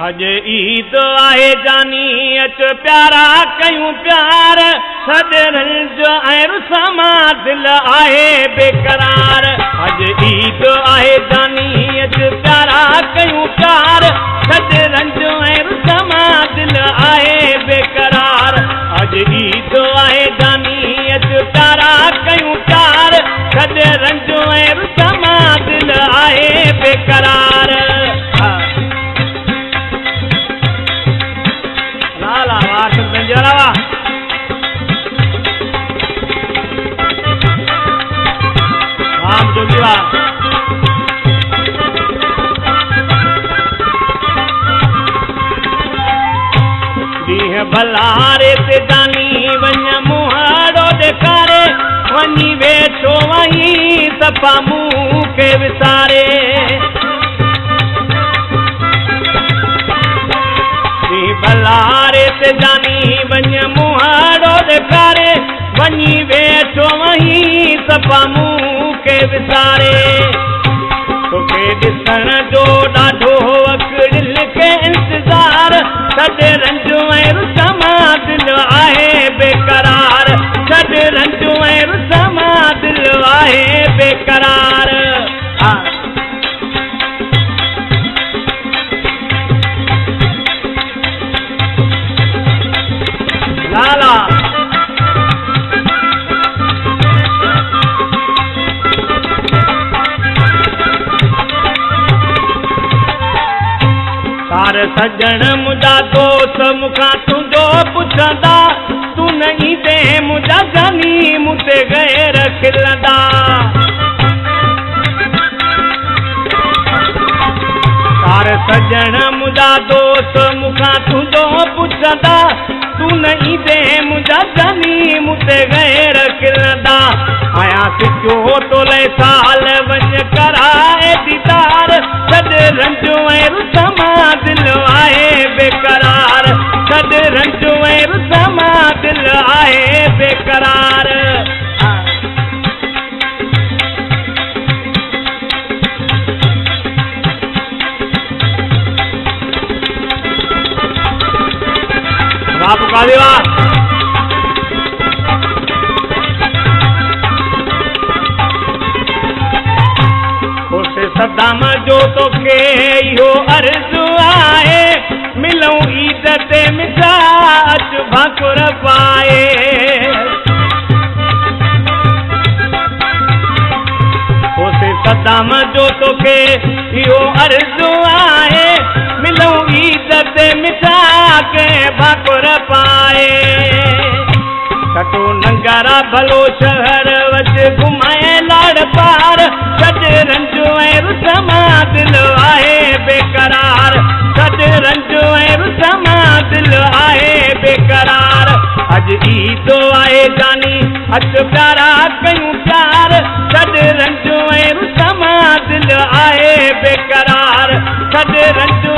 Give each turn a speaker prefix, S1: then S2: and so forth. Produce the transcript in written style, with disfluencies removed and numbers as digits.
S1: अज ईद आहे जानी अच प्यारा कयूं प्यार सजरन जो रुसमा दिल आहे बेकरार। अज ईद आहे जानी अच प्यारा कयूं प्यार सजरन जो रुसमा दिल आहे बेकरार। अज ईद आहे जानी अच प्यारा कयूं प्यार सजरन जो रुसमा दिल आहे बेकरार। राम जोगीवा दीह भलारे ते जानी वञ मुहाड़ो ॾेखारे वञी वेठो वहीं सफ़ा मुंह खे विसारे। भलारे ते जानी वञ मुहाड़ो ॾेखारे वञी वेठो वहीं सफ़ा मुंह खे विसारे। तोखे ॾिसण जो ॾाढो अकड़िल खे इंतज़ार सजरन जो रुसमा दिल आहे बेकरार। सजरन जो रुसमा दिल आहे बेकरार। लाला सार सजण मुझा दोस्त मुखा तुझो पुछंदा तू नहीं दे मुझा जानी मुते गैर खिलंदा। सार सजण मुझा दोस्त मुखा तुझो पुछंदा तू नहीं दे मुझा जानी मुते गैर खिलंदा। आया सिक्यो तोले साल वञ कराए दीदार सजरन जो रुसमा दिल आहे बेकरार। सजरन जो रुसमा दिल आहे बेकरार। बापू कालेवा सदाम जो तोखे इहो अर्ज़ु आहे मिलूं ईद ते मिठा अच भाकुर पाए। सदाम जो तोखे इहो अर्ज़ु आहे मिलूं ईद ते मिठा के भाकुर पाए। कटो नंगारा भलो शहर वच घुमाए लाड़ पार सजरन जो रुसमा दिल आहे बेकरार। सजरन जो रुसमा दिल आहे बेकरार। अज ईद आहे जानी अच प्यारा कयूं प्यार सजरन जो रुसमा दिल आहे बेकरार। सजरन जो